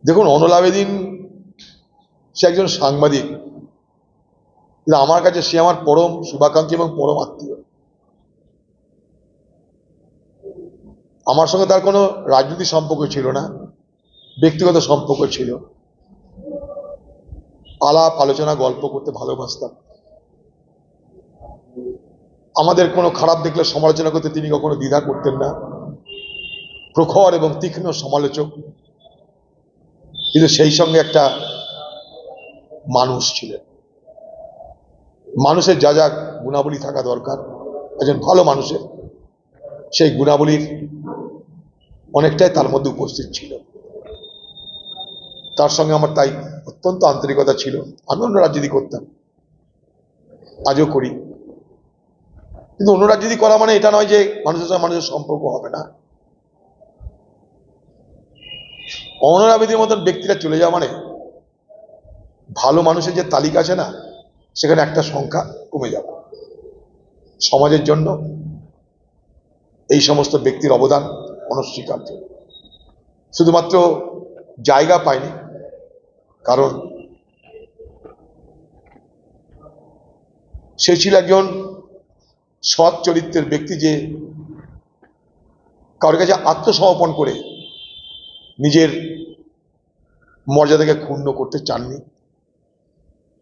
দেখুন, অনল আবেদিন সে একজন সাংবাদিক, কিন্তু আমার কাছে সে আমার পরম শুভাকাঙ্ক্ষী এবং পরম আত্মীয়। আমার সঙ্গে তার কোনো রাজনৈতিক সম্পর্ক ছিল না, ব্যক্তিগত সম্পর্ক ছিল। আলাপ আলোচনা গল্প করতে ভালোবাসতাম। আমাদের কোনো খারাপ দেখলে সমালোচনা করতে তিনি কখনো দ্বিধা করতেন না, প্রখর এবং তীক্ষ্ণ সমালোচক। কিন্তু সেই সঙ্গে একটা মানুষ ছিলেন। মানুষের যা যা গুণাবলী থাকা দরকার একজন ভালো মানুষের, সেই গুণাবলীর অনেকটাই তার মধ্যে উপস্থিত ছিল। তার সঙ্গে আমার তাই অত্যন্ত আন্তরিকতা ছিল। আমি অন্য রাজনীতি করতাম, আজও করি, কিন্তু অন্য রাজনীতি করা মানে এটা নয় যে মানুষের সঙ্গে মানুষের সম্পর্ক হবে না। অনল আবেদিনের মতন ব্যক্তিরা চলে যাওয়া মানে ভালো মানুষের যে তালিকা আছে না, সেখানে একটা সংখ্যা কমে যাবে। সমাজের জন্য এই সমস্ত ব্যক্তির অবদান অনস্বীকার্য। শুধুমাত্র জায়গা পায়নি, কারণ সে ছিল একজন সৎ চরিত্রের ব্যক্তি, যে কারোর কাছে আত্মসমর্পণ করে নিজের মর্যাদাকে ক্ষুণ্ণ করতে চাননি।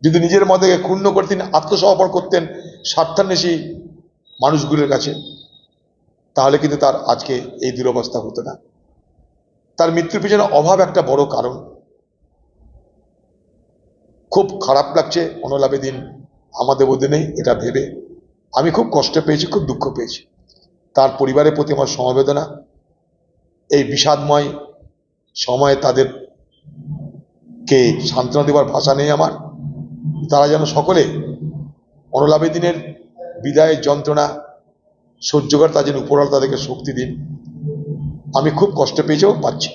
যদি নিজের মর্যাদাকে ক্ষুণ্ণ করে তিনি আত্মসমর্পণ করতেন স্বার্থান্বেষী মানুষগুলোর কাছে, তাহলে কিন্তু তার আজকে এই দুরবস্থা হতো না। তার মৃত্যুর পিছনে অভাব একটা বড় কারণ। খুব খারাপ লাগছে অনল আবেদিন আমাদের মধ্যে নেই এটা ভেবে। আমি খুব কষ্ট পেয়েছি, খুব দুঃখ পেয়েছি। তার পরিবারের প্রতি আমার সমবেদনা। এই বিষাদময় সময়ে তাদেরকে সান্ত্বনা দেওয়ার ভাষা নেই আমার। তারা যেন সকলে অনল আবেদিনের বিদায়ের যন্ত্রণা সহ্য করে, তার যেন উপরওয়ালা তাদেরকে শক্তি দিন। আমি খুব কষ্ট পেয়েছি এবং পাচ্ছি।